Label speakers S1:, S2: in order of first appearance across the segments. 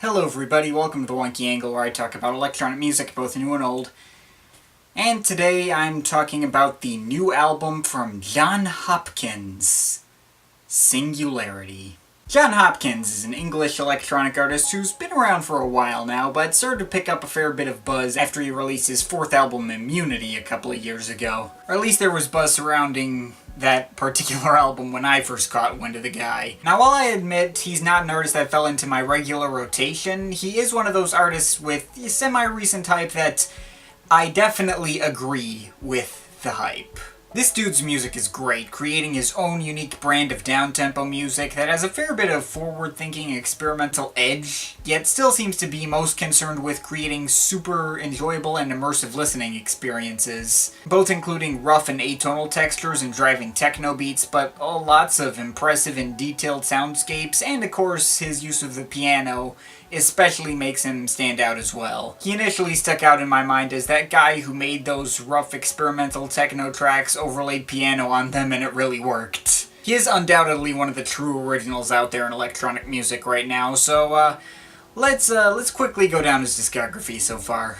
S1: Hello everybody, welcome to the Wonky Angle where I talk about electronic music, both new and old. And today I'm talking about the new album from John Hopkins, Singularity. John Hopkins is an English electronic artist who's been around for a while now, but started to pick up a fair bit of buzz after he released his fourth album, Immunity, a couple of years ago. Or at least there was buzz surrounding that particular album when I first caught wind of the guy. Now, while I admit he's not an artist that fell into my regular rotation, he is one of those artists with semi-recent hype that I definitely agree with the hype. This dude's music is great, creating his own unique brand of downtempo music that has a fair bit of forward-thinking experimental edge, yet still seems to be most concerned with creating super enjoyable and immersive listening experiences, both including rough and atonal textures and driving techno beats, but lots of impressive and detailed soundscapes, and of course his use of the piano especially makes him stand out as well. He initially stuck out in my mind as that guy who made those rough experimental techno tracks, overlaid piano on them, and it really worked. He is undoubtedly one of the true originals out there in electronic music right now, so let's quickly go down his discography so far.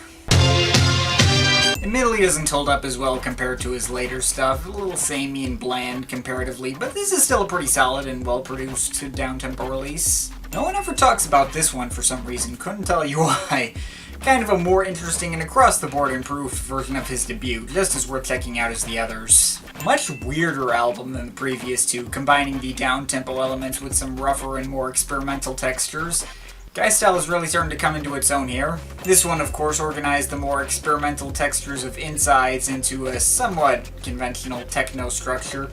S1: Admittedly doesn't hold up as well compared to his later stuff, a little samey and bland comparatively, but this is still a pretty solid and well-produced downtempo release. No one ever talks about this one for some reason, couldn't tell you why. Kind of a more interesting and across-the-board improved version of his debut, just as worth checking out as the others. A much weirder album than the previous two, combining the downtempo elements with some rougher and more experimental textures. Guy's style is really starting to come into its own here. This one, of course, organized the more experimental textures of insides into a somewhat conventional techno structure.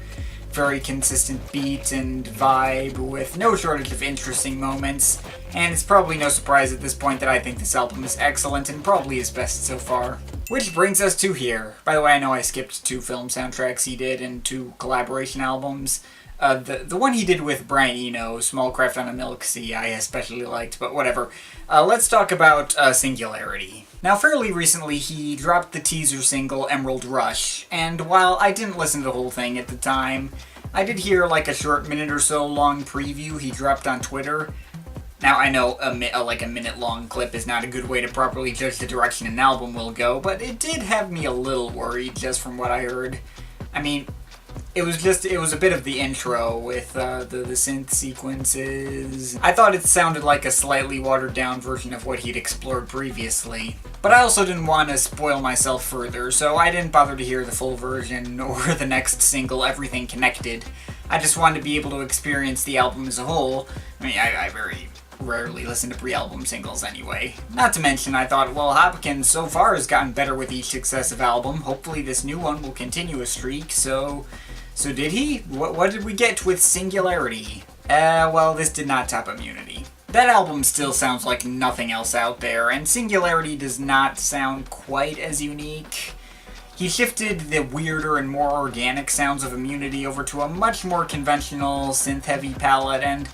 S1: Very consistent beat and vibe, with no shortage of interesting moments, and it's probably no surprise at this point that I think this album is excellent and probably his best so far. Which brings us to here. By the way, I know I skipped 2 film soundtracks he did and 2 collaboration albums. The one he did with Brian Eno, Small Craft on a Milk Sea, I especially liked, but whatever. Let's talk about Singularity. Now, fairly recently, he dropped the teaser single Emerald Rush, and while I didn't listen to the whole thing at the time, I did hear like a short minute or so long preview he dropped on Twitter. Now, I know a minute-long clip is not a good way to properly judge the direction an album will go, but it did have me a little worried just from what I heard. I mean, it was a bit of the intro with the synth sequences. I thought it sounded like a slightly watered-down version of what he'd explored previously. But I also didn't want to spoil myself further, so I didn't bother to hear the full version or the next single, Everything Connected. I just wanted to be able to experience the album as a whole. I mean, I very rarely listen to pre-album singles anyway. Not to mention, I thought, well, Hopkins so far has gotten better with each successive album. Hopefully this new one will continue a streak, so did he? What did we get with Singularity? Well, this did not top Immunity. That album still sounds like nothing else out there, and Singularity does not sound quite as unique. He shifted the weirder and more organic sounds of Immunity over to a much more conventional, synth-heavy palette, and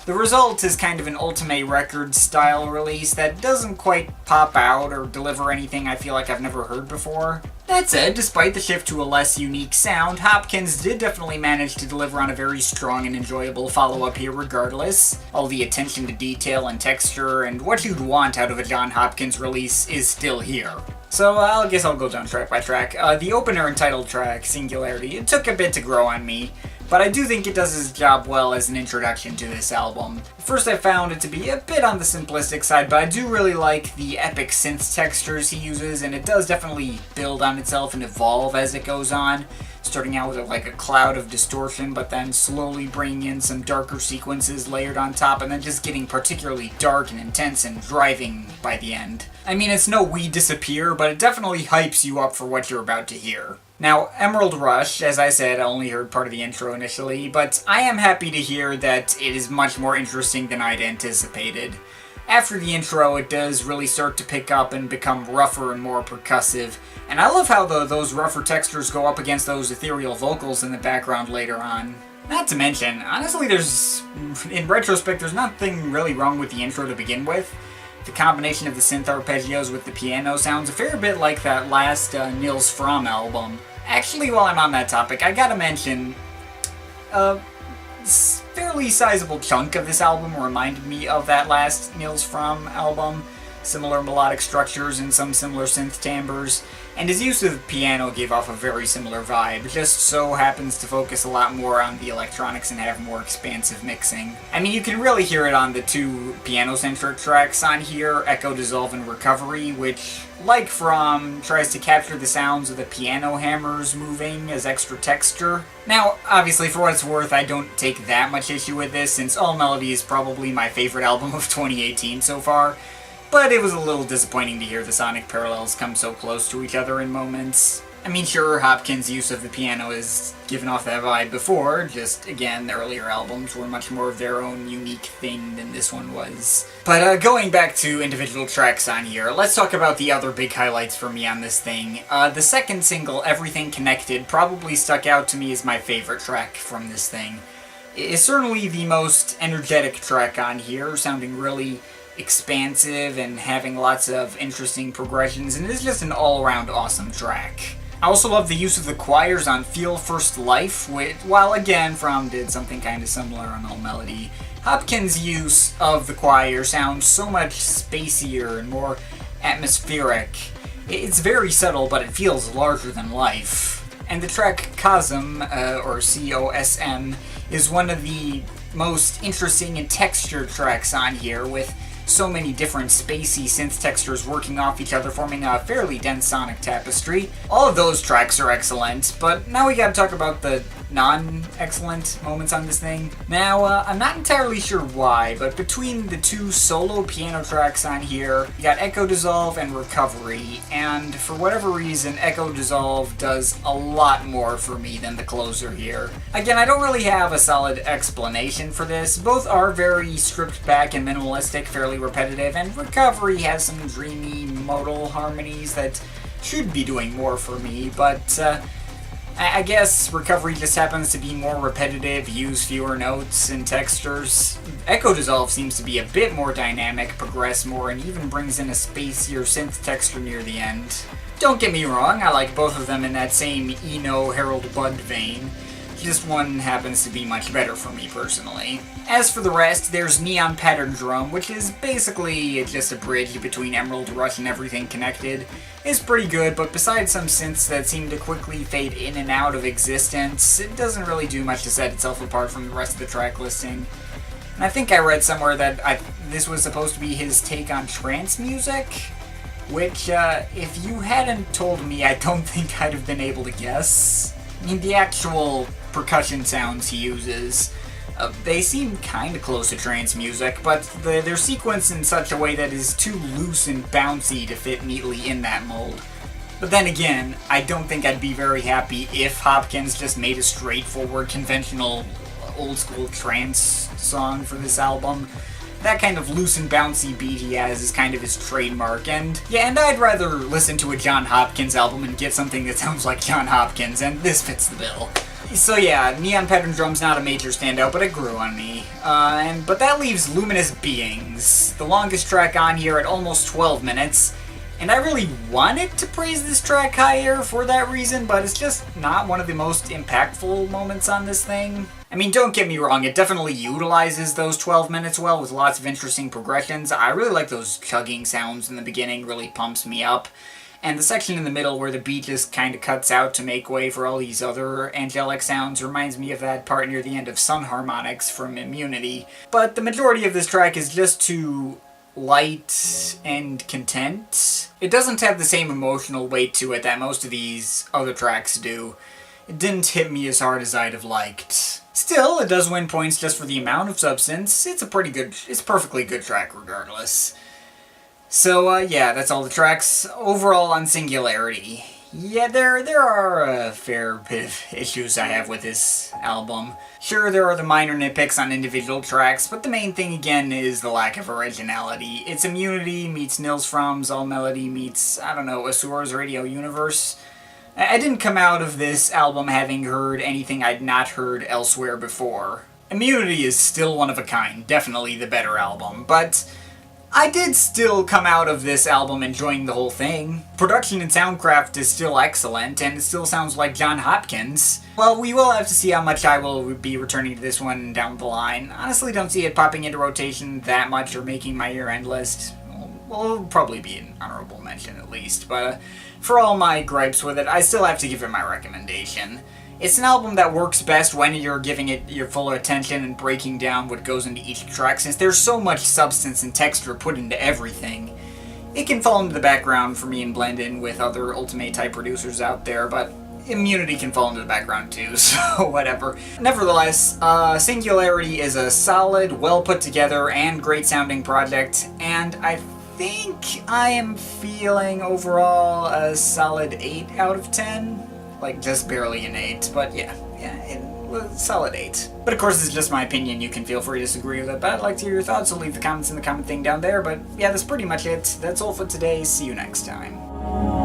S1: the result is kind of an Ultimate Records style release that doesn't quite pop out or deliver anything I feel like I've never heard before. That said, despite the shift to a less unique sound, Hopkins did definitely manage to deliver on a very strong and enjoyable follow-up here regardless. All the attention to detail and texture and what you'd want out of a John Hopkins release is still here. So I guess I'll go down track by track. The opener and title track, Singularity, it took a bit to grow on me, but I do think it does its job well as an introduction to this album. At first I found it to be a bit on the simplistic side, but I do really like the epic synth textures he uses, and it does definitely build on itself and evolve as it goes on, starting out with like a cloud of distortion, but then slowly bringing in some darker sequences layered on top, and then just getting particularly dark and intense and driving by the end. I mean, it's no We Disappear, but it definitely hypes you up for what you're about to hear. Now, Emerald Rush, as I said, I only heard part of the intro initially, but I am happy to hear that it is much more interesting than I'd anticipated. After the intro, it does really start to pick up and become rougher and more percussive, and I love how those rougher textures go up against those ethereal vocals in the background later on. Not to mention, honestly, in retrospect, there's nothing really wrong with the intro to begin with. The combination of the synth arpeggios with the piano sounds a fair bit like that last Nils Frahm album. Actually, while I'm on that topic, I gotta mention, fairly sizable chunk of this album reminded me of that last Nils Fram album. Similar melodic structures and some similar synth timbres, and his use of the piano gave off a very similar vibe, just so happens to focus a lot more on the electronics and have more expansive mixing. I mean, you can really hear it on the two piano-centric tracks on here, Echo, Dissolve, and Recovery, which, like Fram, tries to capture the sounds of the piano hammers moving as extra texture. Now, obviously, for what it's worth, I don't take that much issue with this, since All Melody is probably my favorite album of 2018 so far, but it was a little disappointing to hear the sonic parallels come so close to each other in moments. I mean, sure, Hopkins' use of the piano has given off that vibe before, just, again, the earlier albums were much more of their own unique thing than this one was. But going back to individual tracks on here, let's talk about the other big highlights for me on this thing. The second single, Everything Connected, probably stuck out to me as my favorite track from this thing. It's certainly the most energetic track on here, sounding really expansive and having lots of interesting progressions, and it's just an all-around awesome track. I also love the use of the choirs on Feel First Life, which, while again Fram did something kind of similar on All Melody, Hopkins' use of the choir sounds so much spacier and more atmospheric. It's very subtle, but it feels larger than life. And the track Cosm, or C-O-S-M, is one of the most interesting and textured tracks on here, with so many different spacey synth textures working off each other, forming a fairly dense sonic tapestry. All of those tracks are excellent, but now we gotta talk about the non-excellent moments on this thing. Now, I'm not entirely sure why, but between the two solo piano tracks on here, you got Echo, Dissolve, and Recovery, and for whatever reason, Echo, Dissolve does a lot more for me than the closer here. Again, I don't really have a solid explanation for this. Both are very stripped back and minimalistic, fairly repetitive, and Recovery has some dreamy modal harmonies that should be doing more for me, but I guess Recovery just happens to be more repetitive, use fewer notes and textures. Echo Dissolve seems to be a bit more dynamic, progress more, and even brings in a spacier synth texture near the end. Don't get me wrong, I like both of them in that same Eno Harold Budd vein. Just one happens to be much better for me personally. As for the rest, there's Neon Pattern Drum, which is basically just a bridge between Emerald Rush and Everything Connected. It's pretty good, but besides some synths that seem to quickly fade in and out of existence, it doesn't really do much to set itself apart from the rest of the track listing. And I think I read somewhere that this was supposed to be his take on trance music, which, if you hadn't told me, I don't think I'd have been able to guess. I mean, the actual percussion sounds he uses, they seem kinda close to trance music, but they're sequenced in such a way that is too loose and bouncy to fit neatly in that mold. But then again, I don't think I'd be very happy if Hopkins just made a straightforward, conventional, old-school trance song for this album. That kind of loose and bouncy beat he has is kind of his trademark, and I'd rather listen to a John Hopkins album and get something that sounds like John Hopkins, and this fits the bill. So yeah, Neon Pattern Drum's not a major standout, but it grew on me. But that leaves Luminous Beings, the longest track on here at almost 12 minutes, and I really wanted to praise this track higher for that reason, but it's just not one of the most impactful moments on this thing. I mean, don't get me wrong, it definitely utilizes those 12 minutes well with lots of interesting progressions. I really like those chugging sounds in the beginning, really pumps me up. And the section in the middle where the beat just kind of cuts out to make way for all these other angelic sounds reminds me of that part near the end of Sun Harmonics from Immunity. But the majority of this track is just too light and content. It doesn't have the same emotional weight to it that most of these other tracks do. It didn't hit me as hard as I'd have liked. Still, it does win points just for the amount of substance. It's a perfectly good track regardless. So, yeah, that's all the tracks. Overall on Singularity, yeah, there are a fair bit of issues I have with this album. Sure, there are the minor nitpicks on individual tracks, but the main thing, again, is the lack of originality. It's Immunity meets Nils Fram's All Melody meets, I don't know, Asura's Radio Universe. I didn't come out of this album having heard anything I'd not heard elsewhere before. Immunity is still one of a kind, definitely the better album, but I did still come out of this album enjoying the whole thing. Production and soundcraft is still excellent, and it still sounds like John Hopkins. Well, we will have to see how much I will be returning to this one down the line. Honestly, don't see it popping into rotation that much or making my year-end list. Well, it'll probably be an honorable mention at least, but for all my gripes with it, I still have to give it my recommendation. It's an album that works best when you're giving it your full attention and breaking down what goes into each track, since there's so much substance and texture put into everything. It can fall into the background for me and blend in with other Ultimate-type producers out there, but Immunity can fall into the background too, so whatever. Nevertheless, Singularity is a solid, well-put-together, and great-sounding project, and I think I am feeling overall a solid 8 out of 10. Like, just barely an 8, but yeah, it was solid 8. But of course, it's just my opinion, you can feel free to disagree with it, but I'd like to hear your thoughts, so leave the comments in the comment thing down there, but yeah, that's pretty much it. That's all for today, see you next time.